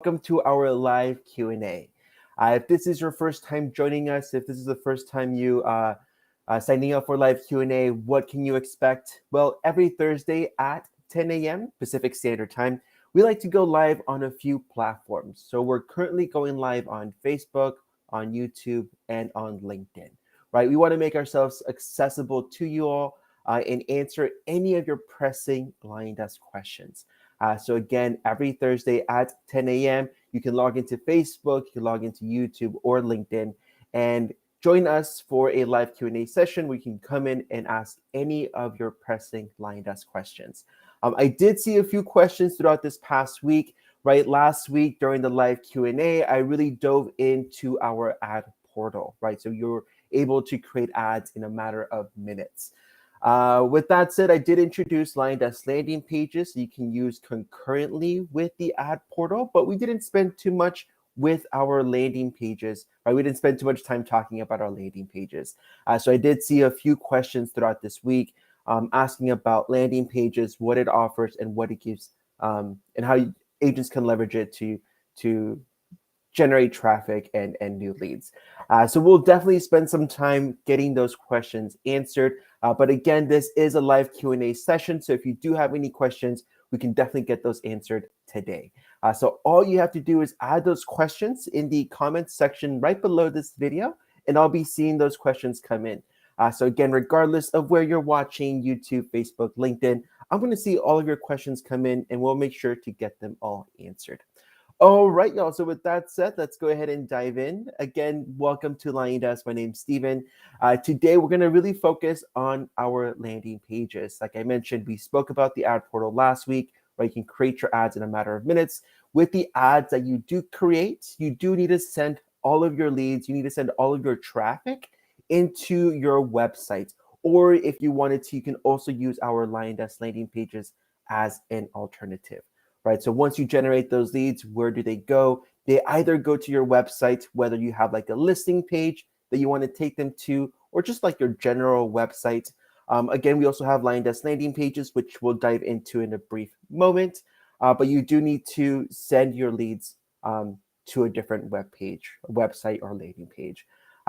welcome to our live Q&A. If this is your first time joining us, if this is the first time you signing up for live Q&A, what can you expect? Well, every Thursday at 10 a.m. Pacific Standard Time, we like to go live on a few platforms. So we're currently going live on Facebook, on YouTube, and on LinkedIn, right? We want to make ourselves accessible to you all and answer any of your pressing Liondesk questions. So again, every Thursday at 10 a.m., you can log into Facebook, you can log into YouTube or LinkedIn, and join us for a live Q&A session. We can come in and ask any of your pressing Liondesk questions. I did see a few questions throughout this past week. Right, last week during the live Q&A, I really dove into our ad portal. Right, so you're able to create ads in a matter of minutes. With that said, I did introduce Liondesk landing pages you can use concurrently with the ad portal, but we didn't spend too much with our landing pages, right? We didn't spend too much time talking about our landing pages. So I did see a few questions throughout this week asking about landing pages, what it offers, and what it gives, and how agents can leverage it to generate traffic and new leads. So we'll definitely spend some time getting those questions answered. But again, this is a live Q&A session. So if you do have any questions, we can definitely get those answered today. So all you have to do is add those questions in the comments section right below this video, and I'll be seeing those questions come in. So again, regardless of where you're watching, YouTube, Facebook, LinkedIn, I'm going to see all of your questions come in, and we'll make sure to get them all answered. All right, y'all. So with that said, let's go ahead and dive in. Again, welcome to Liondesk. My name's Steven. Today, we're going to really focus on our landing pages. Like I mentioned, we spoke about the ad portal last week, where you can create your ads in a matter of minutes. With the ads that you do create, you do need to send all of your leads. You need to send all of your traffic into your website. Or if you wanted to, you can also use our Liondesk landing pages as an alternative. Right. So once you generate those leads, where do they go? They either go to your website, whether you have like a listing page that you want to take them to, or just like your general website. Again, we also have Liondesk landing pages, which we'll dive into in a brief moment. But you do need to send your leads to a different website or landing page.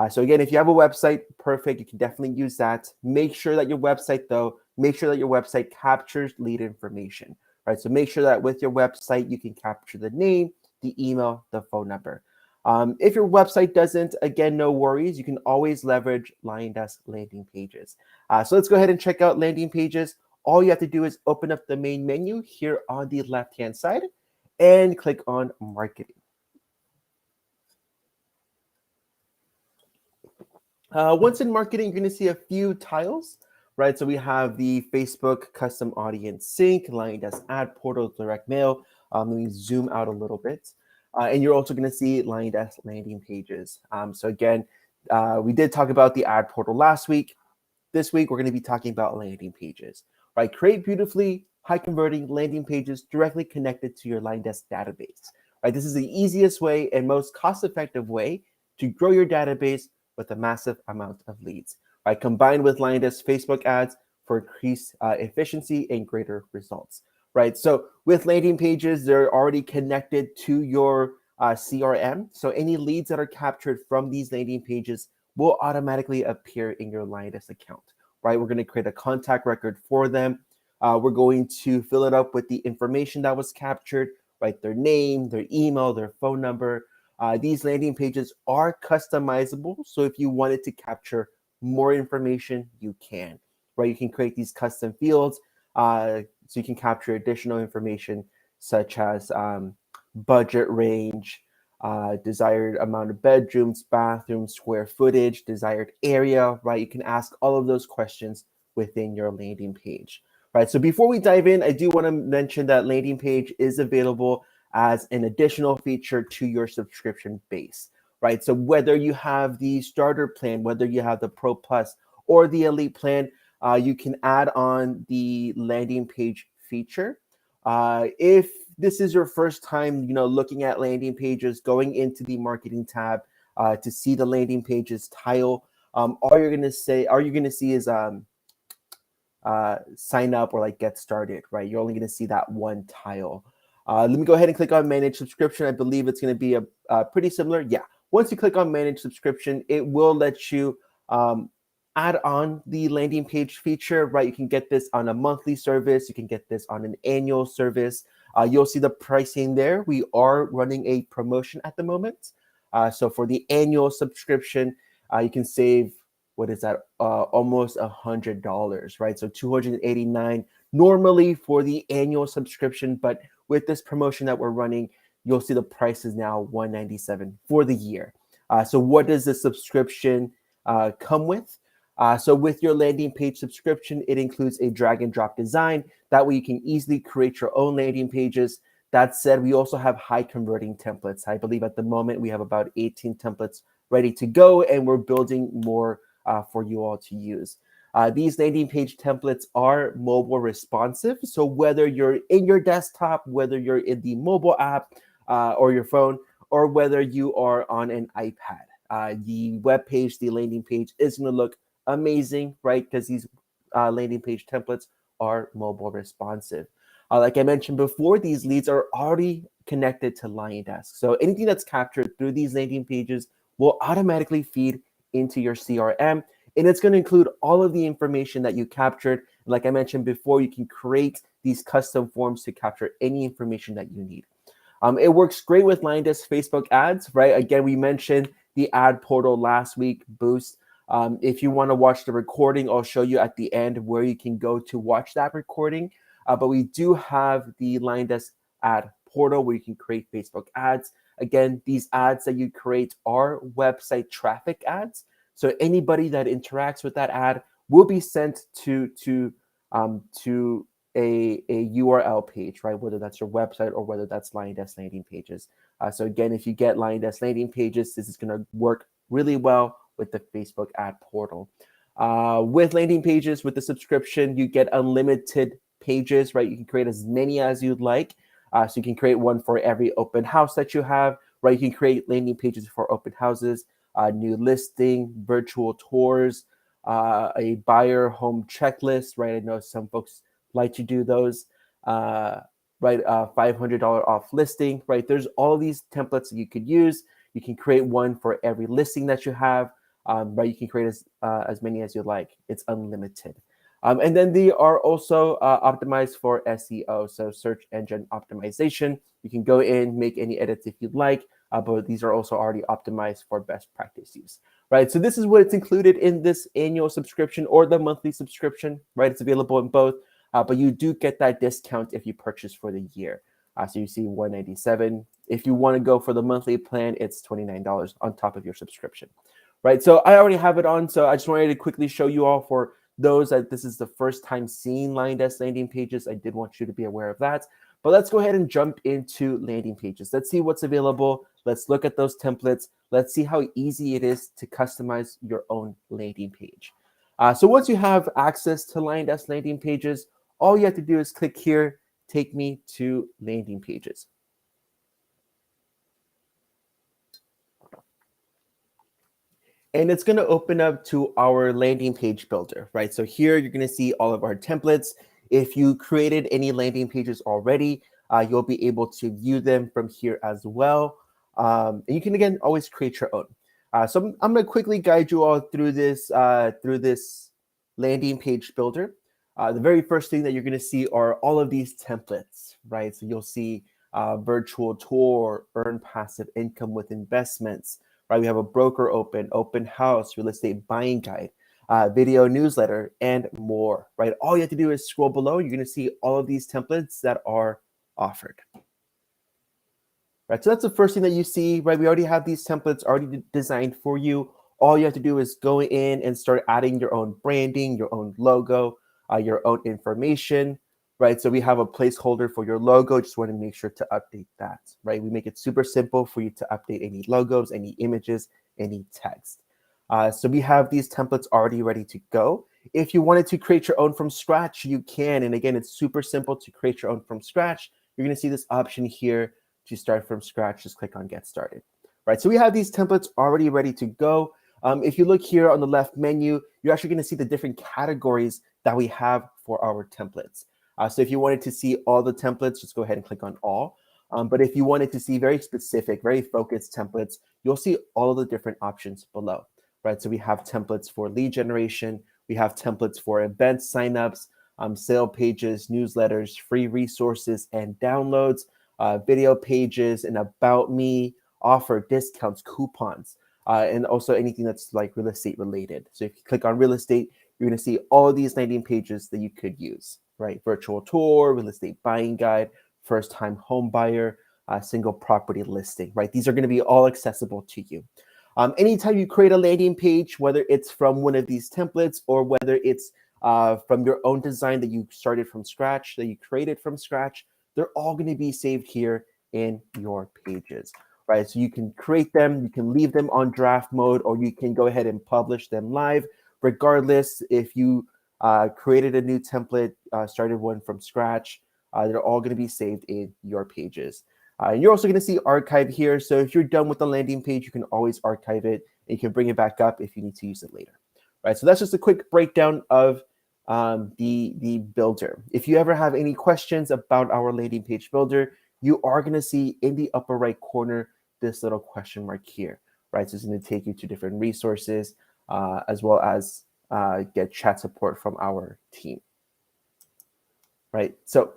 So again, if you have a website, perfect. You can definitely use that. Make sure that your website captures lead information. Right, so make sure that with your website, you can capture the name, the email, the phone number. If your website doesn't, again, no worries. You can always leverage Liondesk landing pages. So let's go ahead and check out landing pages. All you have to do is open up the main menu here on the left-hand side and click on marketing. Once in marketing, you're going to see a few tiles. Right, so we have the Facebook custom audience sync, Liondesk ad portal, direct mail. Let me zoom out a little bit. And you're also going to see Liondesk landing pages. So again, we did talk about the ad portal last week. This week, we're going to be talking about landing pages. Right, create beautifully high converting landing pages directly connected to your Liondesk database. Right, this is the easiest way and most cost-effective way to grow your database with a massive amount of leads. Right, combined with Liondesk Facebook ads for increased efficiency and greater results. Right, so with landing pages, they're already connected to your CRM. So any leads that are captured from these landing pages will automatically appear in your Liondesk account. Right, we're going to create a contact record for them. We're going to fill it up with the information that was captured, right? Their name, their email, their phone number. These landing pages are customizable. So if you wanted to capture more information, you can, right? You can create these custom fields so you can capture additional information such as budget range, desired amount of bedrooms, bathrooms, square footage, desired area, right? You can ask all of those questions within your landing page, right? So before we dive in, I do want to mention that landing page is available as an additional feature to your subscription base. Right, so whether you have the starter plan, whether you have the Pro Plus or the Elite plan, you can add on the landing page feature. If this is your first time, looking at landing pages, going into the marketing tab to see the landing pages tile, all you're gonna see is sign up or like get started. Right, you're only gonna see that one tile. Let me go ahead and click on manage subscription. I believe it's going to be pretty similar. Yeah. Once you click on manage subscription, it will let you add on the landing page feature, right? You can get this on a monthly service. You can get this on an annual service. You'll see the pricing there. We are running a promotion at the moment. So for the annual subscription, you can save, what is that? Almost $100, right? So $289 normally for the annual subscription, but with this promotion that we're running, you'll see the price is now $197 for the year. So what does the subscription come with? So with your landing page subscription, it includes a drag and drop design. That way you can easily create your own landing pages. That said, we also have high converting templates. I believe at the moment we have about 18 templates ready to go, and we're building more for you all to use. These landing page templates are mobile responsive. So whether you're in your desktop, whether you're in the mobile app or your phone, or whether you are on an iPad, the web page, the landing page is going to look amazing, right? Because these landing page templates are mobile responsive. Like I mentioned before, these leads are already connected to Liondesk. So anything that's captured through these landing pages will automatically feed into your CRM. And it's going to include all of the information that you captured. Like I mentioned before, you can create these custom forms to capture any information that you need. It works great with Liondesk Facebook ads, right? Again, we mentioned the ad portal last week, Boost. If you want to watch the recording, I'll show you at the end where you can go to watch that recording. But we do have the Liondesk ad portal where you can create Facebook ads. Again, these ads that you create are website traffic ads. So anybody that interacts with that ad will be sent to a URL page, right? Whether that's your website or whether that's Liondesk landing pages. So again, if you get Liondesk landing pages, this is going to work really well with the Facebook ad portal. With landing pages, with the subscription, you get unlimited pages, right? You can create as many as you'd like. So you can create one for every open house that you have, right? You can create landing pages for open houses, new listing, virtual tours, a buyer home checklist, right? I know some folks like to do those, right? $500 off listing, right? There's all these templates that you could use. You can create one for every listing that you have, right? You can create as many as you like. It's unlimited. And then they are also optimized for SEO, so search engine optimization. You can go in, make any edits if you'd like, but these are also already optimized for best practice use, right? So this is what it's included in this annual subscription or the monthly subscription, right? It's available in both, but you do get that discount if you purchase for the year. So you see $197. If you want to go for the monthly plan, it's $29 on top of your subscription, right? So I already have it on, so I just wanted to quickly show you all for those that this is the first time seeing Liondesk landing pages. I did want you to be aware of that. But let's go ahead and jump into landing pages. Let's see what's available. Let's look at those templates. Let's see how easy it is to customize your own landing page. So once you have access to Liondesk landing pages, all you have to do is click here, take me to landing pages. And it's going to open up to our landing page builder, right? So here you're going to see all of our templates. If you created any landing pages already, you'll be able to view them from here as well. And you can, again, always create your own. So I'm going to quickly guide you all through this landing page builder. The very first thing that you're going to see are all of these templates, right? So you'll see virtual tour, earn passive income with investments, right? We have a broker open house, real estate buying guide, video newsletter, and more, right? All you have to do is scroll below. You're going to see all of these templates that are offered. Right, so that's the first thing that you see, right? We already have these templates already designed for you. All you have to do is go in and start adding your own branding, your own logo, your own information, right? So we have a placeholder for your logo. Just want to make sure to update that, right? We make it super simple for you to update any logos, any images, any text. So we have these templates already ready to go. If you wanted to create your own from scratch, you can. And again, it's super simple to create your own from scratch. You're going to see this option here to start from scratch. Just click on get started, right? So we have these templates already ready to go. If you look here on the left menu, you're actually going to see the different categories that we have for our templates. So if you wanted to see all the templates, just go ahead and click on all. But if you wanted to see very specific, very focused templates, you'll see all of the different options below, right? So we have templates for lead generation. We have templates for event signups, sale pages, newsletters, free resources and downloads, video pages, and about me, offer, discounts, coupons, and also anything that's like real estate related. So if you click on real estate, you're going to see all of these landing pages that you could use, right? Virtual tour, real estate buying guide, first time home buyer, single property listing, right? These are going to be all accessible to you. Anytime you create a landing page, whether it's from one of these templates or whether it's from your own design that you started from scratch, that you created from scratch, they're all going to be saved here in your pages, right? So you can create them, you can leave them on draft mode, or you can go ahead and publish them live. Regardless, if you created a new template, started one from scratch, they're all going to be saved in your pages. And you're also going to see archive here. So if you're done with the landing page, you can always archive it and you can bring it back up if you need to use it later. Right. So that's just a quick breakdown of the builder. If you ever have any questions about our landing page builder, you are going to see in the upper right corner this little question mark here. Right. So it's going to take you to different resources as well as get chat support from our team. Right. So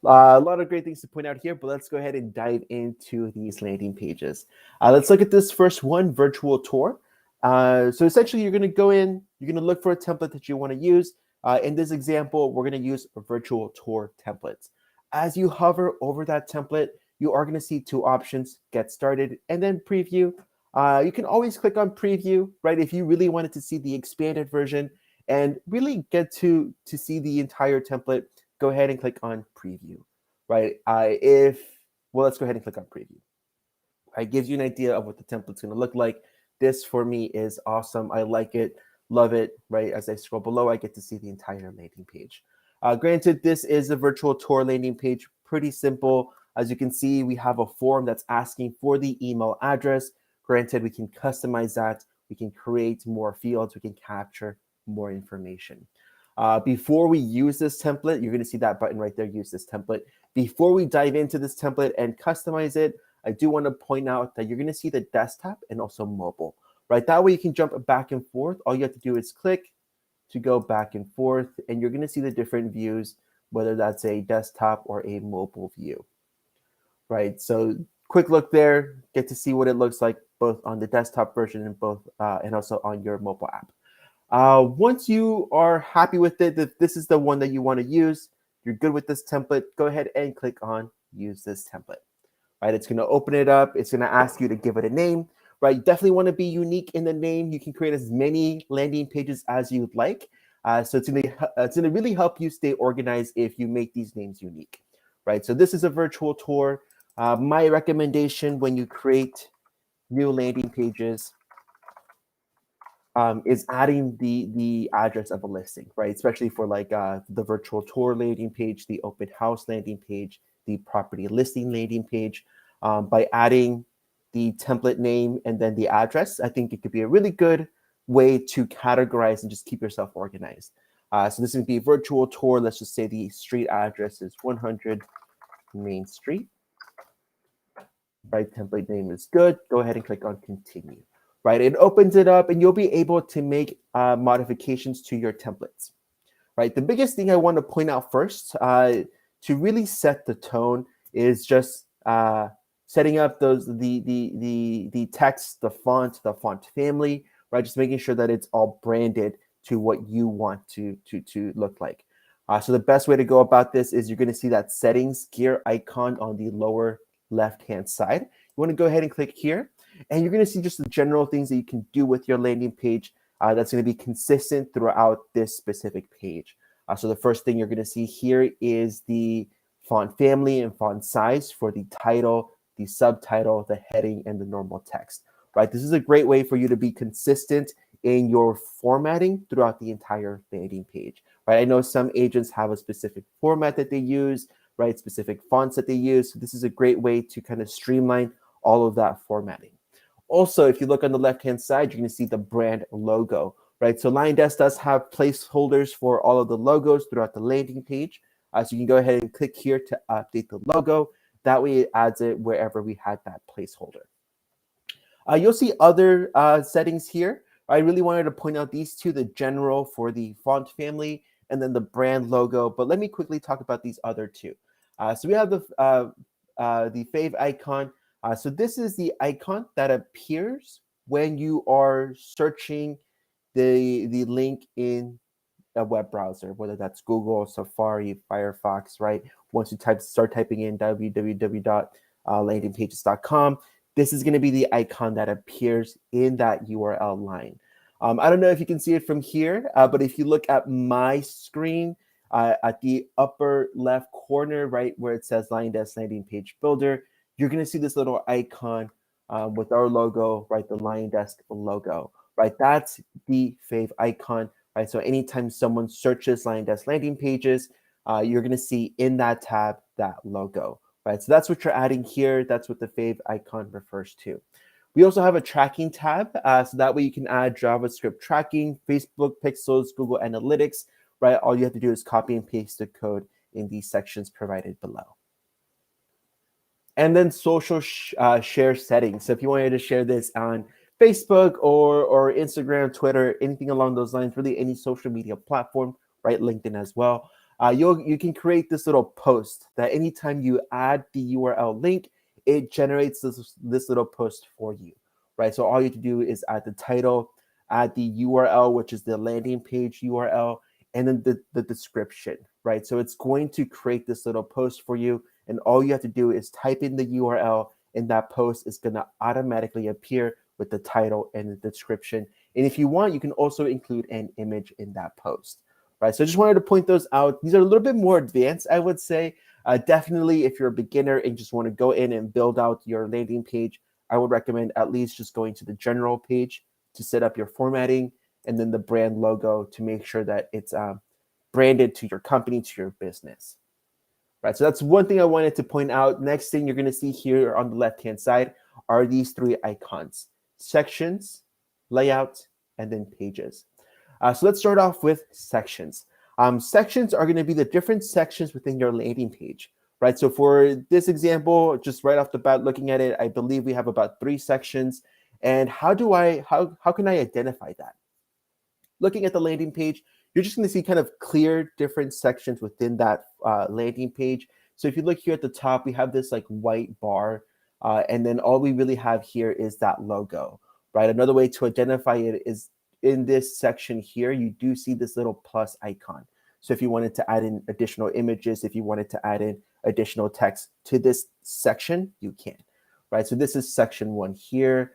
a lot of great things to point out here, but let's go ahead and dive into these landing pages. Let's look at this first one, virtual tour. So essentially, you're going to go in, you're going to look for a template that you want to use. In this example, we're going to use a virtual tour templates. As you hover over that template, you are going to see two options, get started and then preview. You can always click on preview, right? If you really wanted to see the expanded version and really get to see the entire template, go ahead and click on preview, right? Let's go ahead and click on preview. It gives you an idea of what the template's going to look like. This for me is awesome. I like it, love it, right? As I scroll below, I get to see the entire landing page. Granted, this is a virtual tour landing page, pretty simple. As you can see, we have a form that's asking for the email address. Granted, we can customize that. We can create more fields. We can capture more information. Before we use this template, you're going to see that button right there, use this template. Before we dive into this template and customize it, I do want to point out that you're going to see the desktop and also mobile, right? That way you can jump back and forth. All you have to do is click to go back and forth, and you're going to see the different views, whether that's a desktop or a mobile view, right? So quick look there, get to see what it looks like both on the desktop version and also on your mobile app. Once you are happy with it, that this is the one that you want to use, you're good with this template, go ahead and click on use this template, right? It's going to open it up. It's going to ask you to give it a name, right? You definitely want to be unique in the name. You can create as many landing pages as you'd like. So it's going to really help you stay organized if you make these names unique, right? So this is a virtual tour. My recommendation when you create new landing pages is adding the address of a listing, right? Especially for like the virtual tour landing page, the open house landing page, the property listing landing page. By adding the template name and then the address, I think it could be a really good way to categorize and just keep yourself organized. So this would be a virtual tour. Let's just say the street address is 100 Main Street. Right, template name is good. Go ahead and click on continue. Right, it opens it up and you'll be able to make modifications to your templates. Right, the biggest thing I want to point out first to really set the tone is just setting up the text, the font family, right? Just making sure that it's all branded to what you want to look like. So the best way to go about this is you're going to see that settings gear icon on the lower left-hand side. You want to go ahead and click here, and you're going to see just the general things that you can do with your landing page that's going to be consistent throughout this specific page. So the first thing you're going to see here is the font family and font size for the title, the subtitle, the heading, and the normal text, right? This is a great way for you to be consistent in your formatting throughout the entire landing page, right? I know some agents have a specific format that they use, right? Specific fonts that they use. So this is a great way to kind of streamline all of that formatting. Also, if you look on the left-hand side, you're going to see the brand logo, right? So Liondesk does have placeholders for all of the logos throughout the landing page. So you can go ahead and click here to update the logo. That way it adds it wherever we had that placeholder. You'll see other settings here. I really wanted to point out these two, the general for the font family and then the brand logo. But let me quickly talk about these other two. So we have the fave icon. So this is the icon that appears when you are searching the link in a web browser, whether that's Google, Safari, Firefox, right? Once you start typing in www.landingpages.com, this is going to be the icon that appears in that URL line. I don't know if you can see it from here, but if you look at my screen, at the upper left corner, right where it says Liondesk Landing Page Builder, you're going to see this little icon with our logo, right? The Liondesk logo, right? That's the fave icon, right? So anytime someone searches Liondesk landing pages, you're going to see in that tab that logo, right? So that's what you're adding here. That's what the fave icon refers to. We also have a tracking tab, so that way you can add JavaScript tracking, Facebook pixels, Google Analytics, right? All you have to do is copy and paste the code in these sections provided below. And then social share settings. So if you wanted to share this on Facebook or Instagram, Twitter, anything along those lines, really any social media platform, right? LinkedIn as well. You can create this little post that anytime you add the URL link, it generates this little post for you, right? So all you have to do is add the title, add the URL, which is the landing page URL, and then the description, right? So it's going to create this little post for you, and all you have to do is type in the URL, and that post is going to automatically appear with the title and the description. And if you want, you can also include an image in that post, right? So I just wanted to point those out. These are a little bit more advanced, I would say. Definitely, if you're a beginner and just want to go in and build out your landing page, I would recommend at least just going to the general page to set up your formatting, and then the brand logo to make sure that it's branded to your company, to your business. Right, so that's one thing I wanted to point out. Next thing you're going to see here on the left-hand side are these three icons: sections, layout, and then pages. So let's start off with sections. Sections are going to be the different sections within your landing page, right? So for this example, just right off the bat, looking at it, I believe we have about 3 sections. And how can I identify that? Looking at the landing page, you're just going to see kind of clear different sections within that landing page. So if you look here at the top, we have this like white bar, and then all we really have here is that logo, right? Another way to identify it is in this section here, you do see this little plus icon. So if you wanted to add in additional images, if you wanted to add in additional text to this section, you can, right? So this is section 1 here.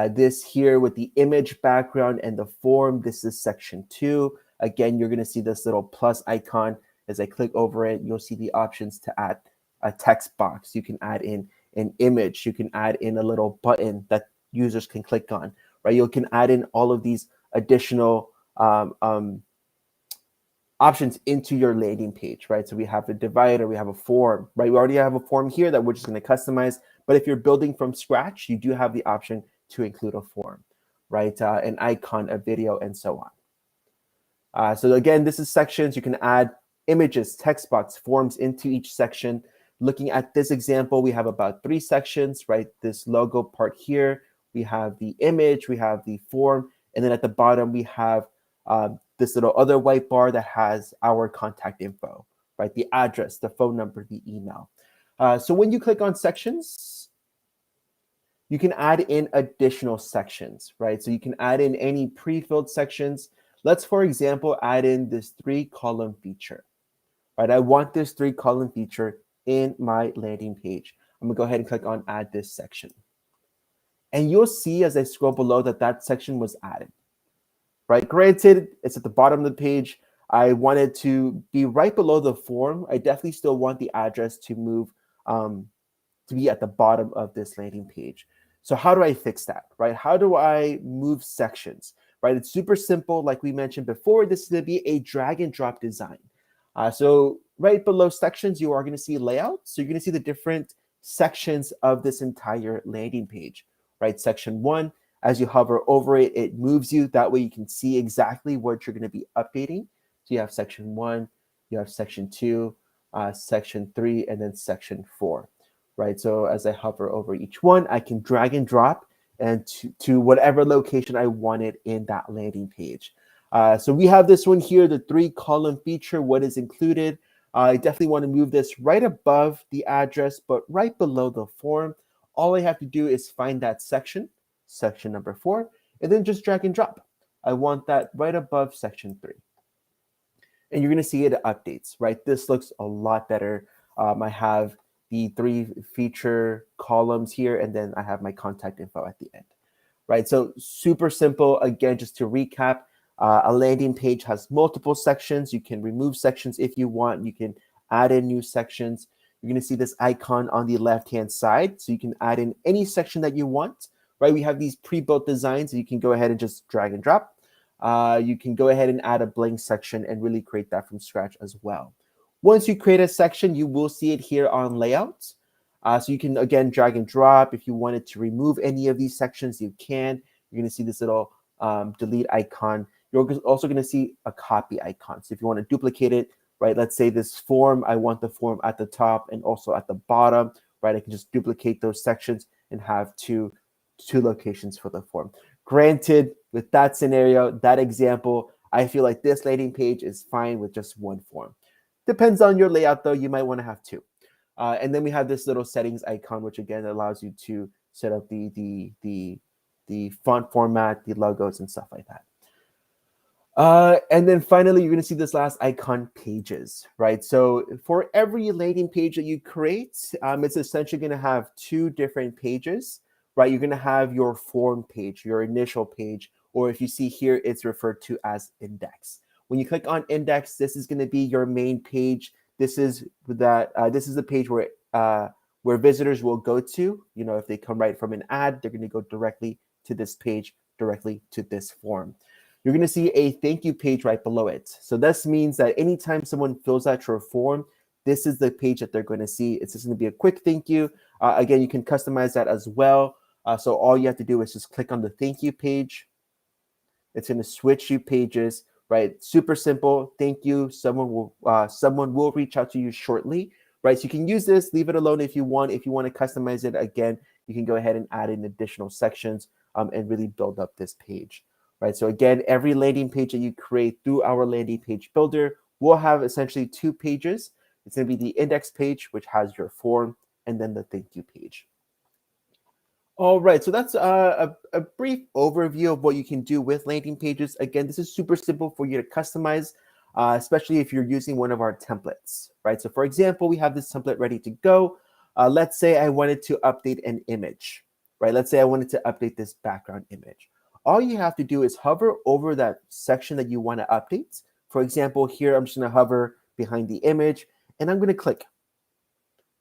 This here with the image background and the form, this is section 2. Again, you're going to see this little plus icon. As I click over it, you'll see the options to add a text box. You can add in an image. You can add in a little button that users can click on, right? You can add in all of these additional options into your landing page, right? So we have a divider, we have a form, right? We already have a form here that we're just going to customize. But if you're building from scratch, you do have the option to include a form, right? An icon, a video, and so on. So again, this is sections. You can add images, text box, forms into each section. Looking at this example, we have about 3 sections, right? This logo part here, we have the image, we have the form, and then at the bottom, we have this little other white bar that has our contact info, right? The address, the phone number, the email. So when you click on sections, you can add in additional sections, right? So you can add in any pre-filled sections. Let's, for example, add in this 3-column feature, right? I want this 3-column feature in my landing page. I'm gonna go ahead and click on add this section. And you'll see as I scroll below that section was added, right? Granted, it's at the bottom of the page. I wanted to be right below the form. I definitely still want the address to move to be at the bottom of this landing page. So how do I fix that, right? How do I move sections, right? It's super simple. Like we mentioned before, this is going to be a drag and drop design. So right below sections, you are going to see layout. So you're going to see the different sections of this entire landing page, right? Section 1, as you hover over it, it moves you. That way you can see exactly what you're going to be updating. So you have section 1, you have section 2, section 3, and then section 4, right? So as I hover over each one, I can drag and drop and to whatever location I wanted in that landing page. So we have this one here, the 3-column feature, what is included. I definitely want to move this right above the address, but right below the form. All I have to do is find that section number 4, and then just drag and drop. I want that right above section 3. And you're going to see it updates, right? This looks a lot better. I have the 3 feature columns here, and then I have my contact info at the end, right? So super simple. Again, just to recap, a landing page has multiple sections. You can remove sections if you want. You can add in new sections. You're going to see this icon on the left-hand side, so you can add in any section that you want, right? We have these pre-built designs, so you can go ahead and just drag and drop. You can go ahead and add a blank section and really create that from scratch as well. Once you create a section, you will see it here on layouts. So you can, again, drag and drop. If you wanted to remove any of these sections, you can. You're going to see this little delete icon. You're also going to see a copy icon. So if you want to duplicate it, right, let's say this form, I want the form at the top and also at the bottom, right? I can just duplicate those sections and have two locations for the form. Granted, with that scenario, that example, I feel like this landing page is fine with just one form. Depends on your layout, though. You might want to have 2. And then we have this little settings icon, which again allows you to set up the font format, the logos, and stuff like that. And then finally, you're going to see this last icon, pages, right? So for every landing page that you create, it's essentially going to have 2 different pages, right? You're going to have your form page, your initial page, or if you see here, it's referred to as index. When you click on index, this is going to be your main page. This is the page where visitors will go to. You know, if they come right from an ad, they're going to go directly to this page, directly to this form. You're going to see a thank you page right below it. So this means that anytime someone fills out your form, this is the page that they're going to see. It's just going to be a quick thank you. Again, you can customize that as well. So all you have to do is just click on the thank you page. It's going to switch you pages, right? Super simple. Thank you. Someone will reach out to you shortly, right? So you can use this, leave it alone if you want. If you want to customize it, again, you can go ahead and add in additional sections and really build up this page. Right, so again, every landing page that you create through our landing page builder will have essentially 2 pages. It's going to be the index page, which has your form, and then the thank you page. All right, so that's a brief overview of what you can do with landing pages. Again, this is super simple for you to customize, especially if you're using one of our templates, right? So for example, we have this template ready to go. Let's say I wanted to update an image, right? Let's say I wanted to update this background image. All you have to do is hover over that section that you want to update. For example, here, I'm just going to hover behind the image, and I'm going to click.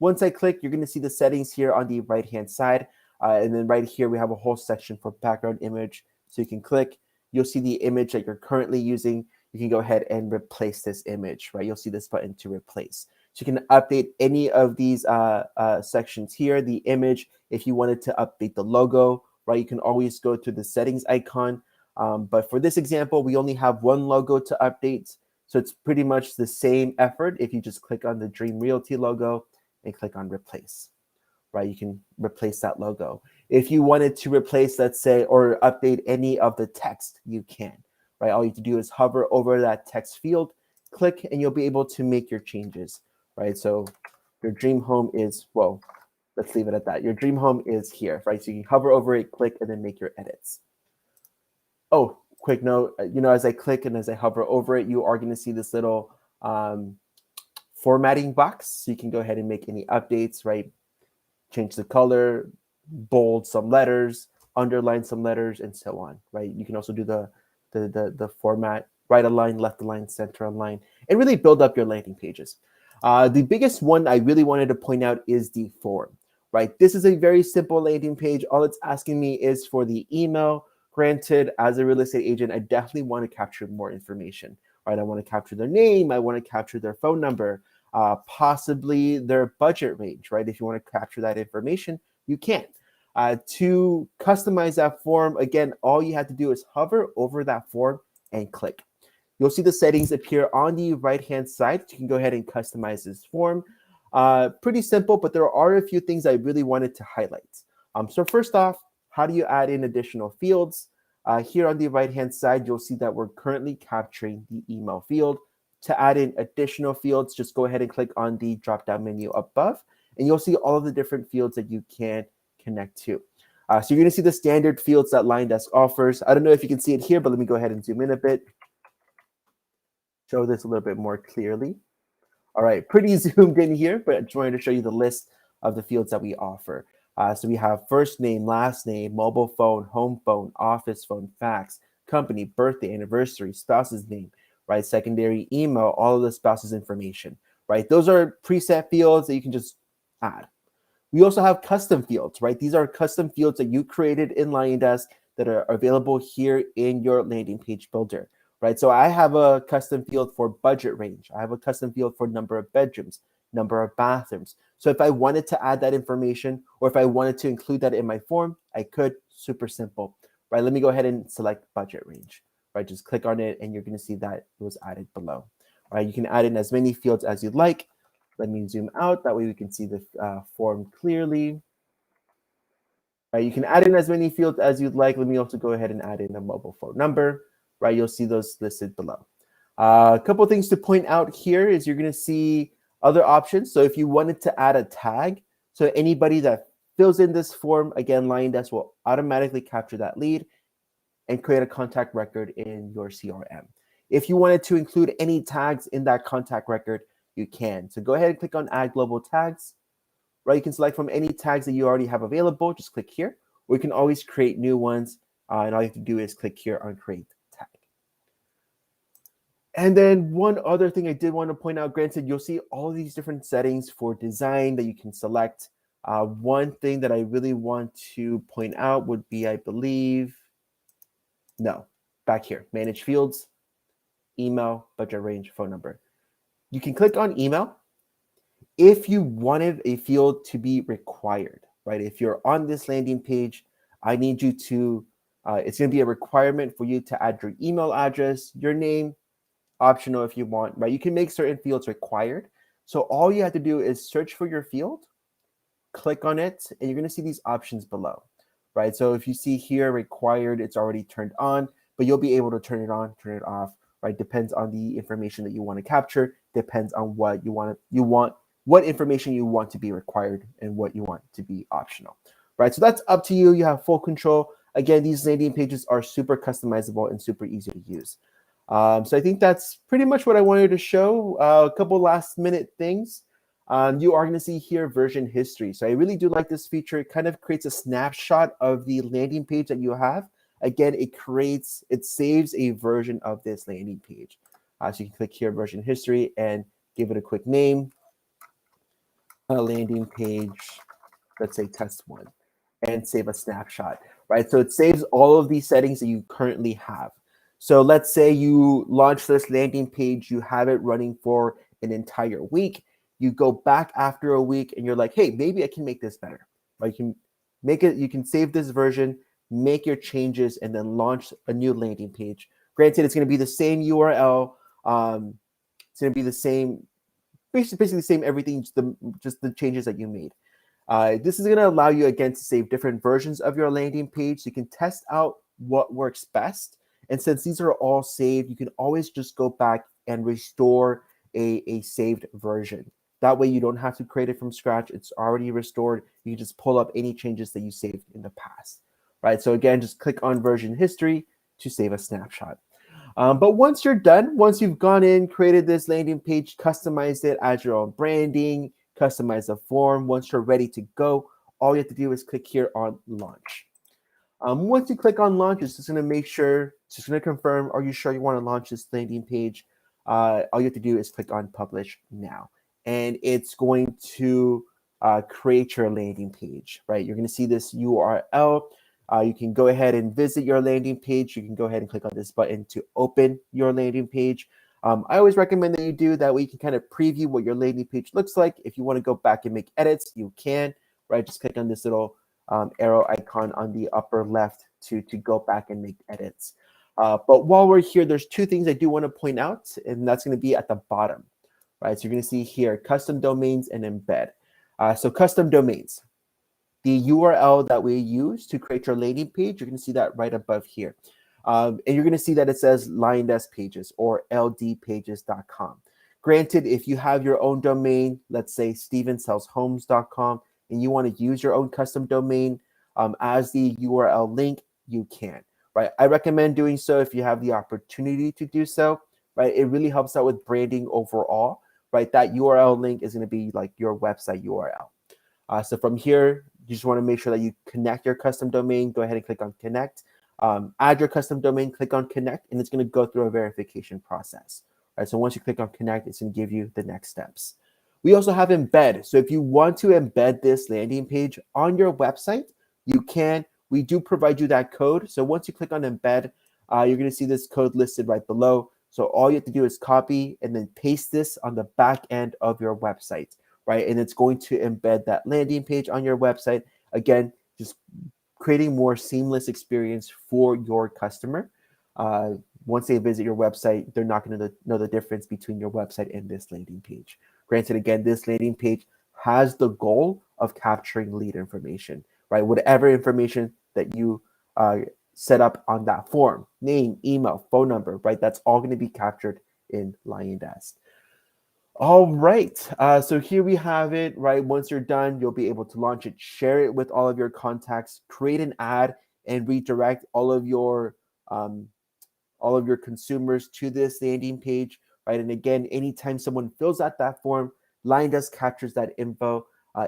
Once I click, you're going to see the settings here on the right-hand side. And then right here, we have a whole section for background image. So you can click. You'll see the image that you're currently using. You can go ahead and replace this image, right? You'll see this button to replace. So you can update any of these sections here, the image. If you wanted to update the logo, right, you can always go to the settings icon. But for this example, we only have one logo to update. So it's pretty much the same effort if you just click on the Dream Realty logo and click on replace, right? You can replace that logo. If you wanted to replace, let's say, or update any of the text, you can, right? All you have to do is hover over that text field, click, and you'll be able to make your changes, right? So your dream home is, well, let's leave it at that. Your dream home is here, right? So you can hover over it, click, and then make your edits. Oh, quick note, as I click and as I hover over it, you are going to see this little formatting box. So you can go ahead and make any updates, right? Change the color, bold some letters, underline some letters, and so on, right? You can also do the format, right align, left align, center align, and really build up your landing pages. The biggest one I really wanted to point out is the form, right? This is a very simple landing page. All it's asking me is for the email. Granted, as a real estate agent, I definitely want to capture more information, right? I want to capture their name. I want to capture their phone number, possibly their budget range, right? If you want to capture that information, you can. To customize that form, again, all you have to do is hover over that form and click. You'll see the settings appear on the right-hand side. You can go ahead and customize this form. Pretty simple, but there are a few things I really wanted to highlight. So first off, how do you add in additional fields? Here on the right-hand side, you'll see that we're currently capturing the email field. To add in additional fields, just go ahead and click on the drop-down menu above, and you'll see all of the different fields that you can connect to. So you're going to see the standard fields that Liondesk offers. I don't know if you can see it here, but let me go ahead and zoom in a bit. Show this a little bit more clearly. All right, pretty zoomed in here, but I just wanted to show you the list of the fields that we offer. So we have first name, last name, mobile phone, home phone, office phone, fax, company, birthday, anniversary, spouse's name, right? Secondary email, all of the spouse's information, right? Those are preset fields that you can just add. We also have custom fields, right? These are custom fields that you created in Liondesk that are available here in your landing page builder, right? So I have a custom field for budget range. I have a custom field for number of bedrooms, number of bathrooms. So if I wanted to add that information, or if I wanted to include that in my form, I could. Super simple, right? Let me go ahead and select budget range, right? Just click on it and you're going to see that it was added below, right? You can add in as many fields as you'd like. Let me zoom out. That way we can see the form clearly. Right, you can add in as many fields as you'd like. Let me also go ahead and add in a mobile phone number. Right, you'll see those listed below. A couple of things to point out here is you're going to see other options. So if you wanted to add a tag, so anybody that fills in this form, again, Liondesk will automatically capture that lead and create a contact record in your CRM. If you wanted to include any tags in that contact record, you can. So go ahead and click on Add Global Tags. Right, you can select from any tags that you already have available. Just click here. Or you can always create new ones. And all you have to do is click here on Create Tag. And then one other thing I did want to point out, granted, you'll see all of these different settings for design that you can select. One thing that I really want to point out would be, I believe, no, back here, Manage Fields, email, budget range, phone number. You can click on email if you wanted a field to be required, right? If you're on this landing page, I need you to, it's going to be a requirement for you to add your email address, your name, optional if you want, right? You can make certain fields required. So all you have to do is search for your field, click on it, and you're going to see these options below, right? So if you see here required, it's already turned on, but you'll be able to turn it on, turn it off, right? Depends on the information that you want to capture, depends on what you want, what information you want to be required and what you want to be optional, right? So that's up to you. You have full control. Again, these landing pages are super customizable and super easy to use. So I think that's pretty much what I wanted to show. A couple last minute things. You are going to see here version history. So I really do like this feature. It kind of creates a snapshot of the landing page that you have. Again, it saves a version of this landing page. So you can click here, version history, and give it a quick name. A landing page, let's say test one, and save a snapshot, right? So it saves all of these settings that you currently have. So let's say you launch this landing page, you have it running for an entire week. You go back after a week and you're like, hey, maybe I can make this better, right? You can make it, you can save this version, make your changes, and then launch a new landing page. Granted, it's going to be the same URL. It's going to be the same, basically the same everything, just the changes that you made. This is going to allow you, again, to save different versions of your landing page so you can test out what works best. And since these are all saved, you can always just go back and restore a saved version. That way you don't have to create it from scratch. It's already restored. You can just pull up any changes that you saved in the past, right? So again, just click on version history to save a snapshot. But once you're done, once you've gone in, created this landing page, customized it, add your own branding, customize the form, once you're ready to go, all you have to do is click here on launch. Once you click on launch, it's just going to make sure, just going to confirm, are you sure you want to launch this landing page? All you have to do is click on publish now. And it's going to create your landing page, right? You're going to see this URL. You can go ahead and visit your landing page. You can go ahead and click on this button to open your landing page. I always recommend that you do that way. You can kind of preview what your landing page looks like. If you want to go back and make edits, you can, right? Just click on this little arrow icon on the upper left to go back and make edits. But while we're here, there's two things I do want to point out, and that's going to be at the bottom, right? So you're going to see here, custom domains and embed. So custom domains, the URL that we use to create your landing page, you're going to see that right above here. And you're going to see that it says Liondesk Pages or ldpages.com. Granted, if you have your own domain, let's say stevensellshomes.com, and you want to use your own custom domain as the URL link, you can, right? I recommend doing so if you have the opportunity to do so, right? It really helps out with branding overall, right? That URL link is going to be like your website URL. So from here, you just want to make sure that you connect your custom domain. Go ahead and click on connect. Add your custom domain, click on connect, and it's going to go through a verification process. Right, so once you click on connect, it's going to give you the next steps. We also have embed. So if you want to embed this landing page on your website, you can. We do provide you that code. So once you click on embed, you're going to see this code listed right below. So all you have to do is copy and then paste this on the back end of your website, right? And it's going to embed that landing page on your website. Again, just creating more seamless experience for your customer. Once they visit your website, they're not going to know the difference between your website and this landing page. Granted, again, this landing page has the goal of capturing lead information, right? Whatever information that you set up on that form, name, email, phone number, right? That's all going to be captured in Liondesk. All right, so here we have it, right? Once you're done, you'll be able to launch it, share it with all of your contacts, create an ad, and redirect all of your consumers to this landing page, right? And again, anytime someone fills out that form, Liondesk captures that info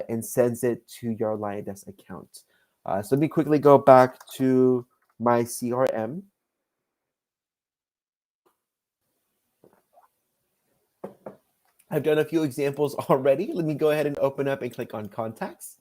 and sends it to your Liondesk account. So let me quickly go back to my CRM. I've done a few examples already. Let me go ahead and open up and click on contacts.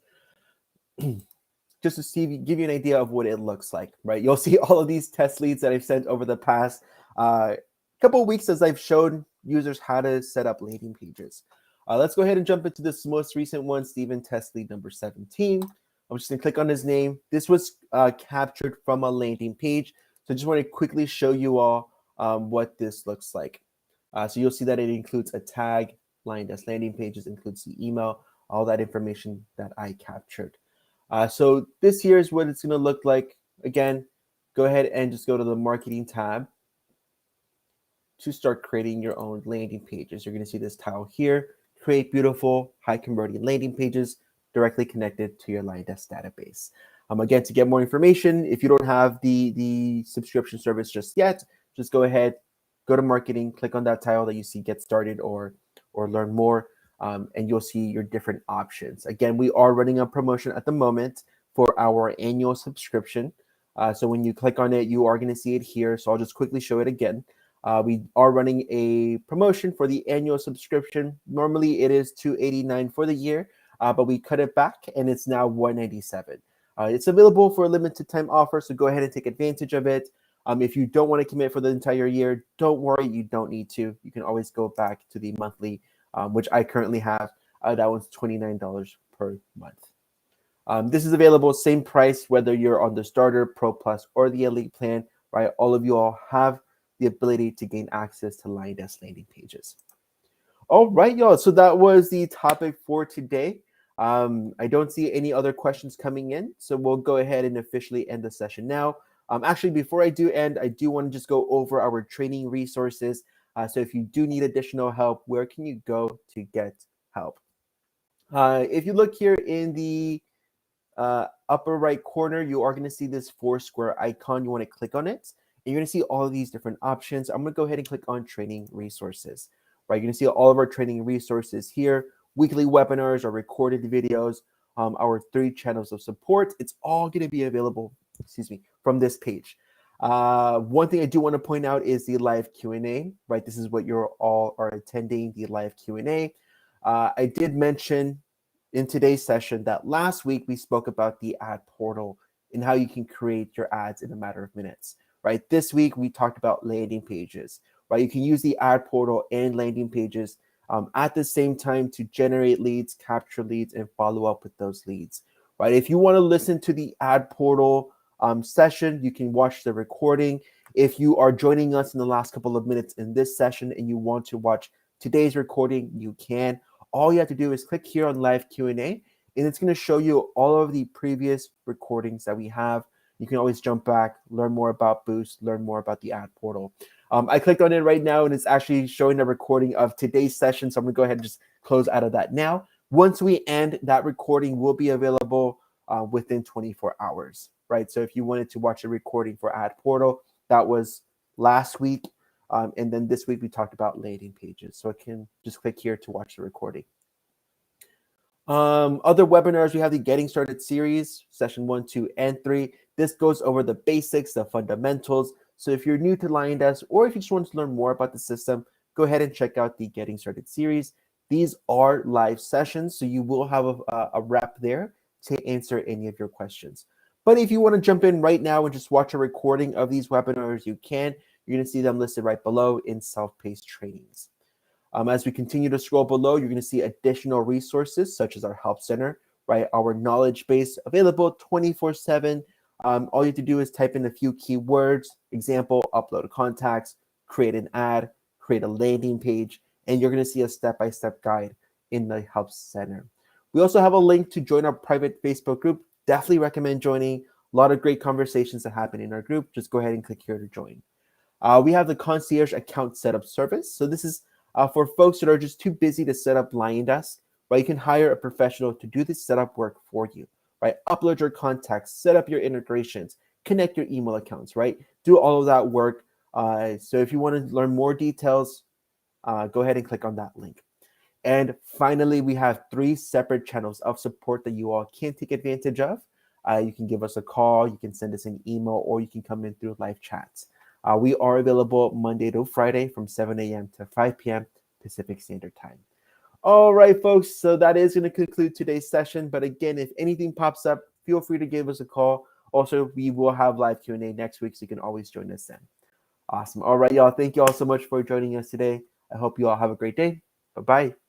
Just to give you an idea of what it looks like, right? You'll see all of these test leads that I've sent over the past couple of weeks as I've shown users how to set up landing pages. Let's go ahead and jump into this most recent one, Steven test lead number 17. I'm just gonna click on his name. This was captured from a landing page. So I just want to quickly show you all what this looks like. So you'll see that it includes a tag, Liondesk landing pages, includes the email, all that information that I captured. So this here is what it's going to look like. Again, go ahead and just go to the marketing tab to start creating your own landing pages. You're going to see this tile here, create beautiful, high converting landing pages directly connected to your Liondesk database. Again, to get more information, if you don't have the subscription service just yet, just go ahead, go to marketing, click on that tile that you see get started or learn more. And you'll see your different options. Again, we are running a promotion at the moment for our annual subscription. So when you click on it, you are going to see it here. So I'll just quickly show it again. We are running a promotion for the annual subscription. Normally it is $289 for the year, but we cut it back and it's now $197. It's available for a limited time offer, so go ahead and take advantage of it. If you don't want to commit for the entire year, don't worry, you don't need to. You can always go back to the monthly, which I currently have. That one's $29 per month. This is available, same price, whether you're on the starter, Pro Plus, or the Elite plan, right? All of you all have the ability to gain access to Liondesk landing pages. All right, y'all. So that was the topic for today. I don't see any other questions coming in, so we'll go ahead and officially end the session now. Actually, before I do end, I do want to just go over our training resources. So if you do need additional help, where can you go to get help? If you look here in the upper right corner, you are going to see this 4 square icon. You want to click on it, and you're going to see all of these different options. I'm going to go ahead and click on training resources. Right, you're going to see all of our training resources here, weekly webinars, our recorded videos, our 3 channels of support. It's all going to be available, from this page. One thing I do want to point out is the live Q&A, right? This is what you're all are attending, the live Q&A. I did mention in today's session that last week we spoke about the ad portal and how you can create your ads in a matter of minutes, right? This week we talked about landing pages, right? You can use the ad portal and landing pages at the same time to generate leads, capture leads, and follow up with those leads, right? If you want to listen to the ad portal session, you can watch the recording. If you are joining us in the last couple of minutes in this session and you want to watch today's recording, you can. All you have to do is click here on live Q&A, and it's going to show you all of the previous recordings that we have. You can always jump back, learn more about Boost, learn more about the ad portal. I clicked on it right now, and it's actually showing a recording of today's session, so I'm going to go ahead and just close out of that now. Once we end, that recording will be available within 24 hours, right? So if you wanted to watch a recording for ad portal, that was last week. And then this week we talked about landing pages. So I can just click here to watch the recording. Other webinars, we have the Getting Started series, session 1, 2, and 3. This goes over the basics, the fundamentals. So if you're new to Liondesk, or if you just want to learn more about the system, go ahead and check out the Getting Started series. These are live sessions, so you will have a rep there to answer any of your questions. But if you want to jump in right now and just watch a recording of these webinars, you can. You're going to see them listed right below in self-paced trainings. As we continue to scroll below, you're going to see additional resources such as our Help Center, right? Our knowledge base available 24/7. All you have to do is type in a few keywords, example, upload a contacts, create an ad, create a landing page, and you're going to see a step-by-step guide in the Help Center. We also have a link to join our private Facebook group. Definitely recommend joining. A lot of great conversations that happen in our group. Just go ahead and click here to join. We have the concierge account setup service. So this is for folks that are just too busy to set up Liondesk, right? You can hire a professional to do this setup work for you, right? Upload your contacts, set up your integrations, connect your email accounts, right? Do all of that work. So if you want to learn more details, go ahead and click on that link. And finally, we have 3 separate channels of support that you all can take advantage of. You can give us a call, you can send us an email, or you can come in through live chats. We are available Monday to Friday from 7 a.m. to 5 p.m. Pacific Standard Time. All right, folks, so that is going to conclude today's session. But again, if anything pops up, feel free to give us a call. Also, we will have live Q&A next week, so you can always join us then. Awesome. All right, y'all. Thank you all so much for joining us today. I hope you all have a great day. Bye-bye.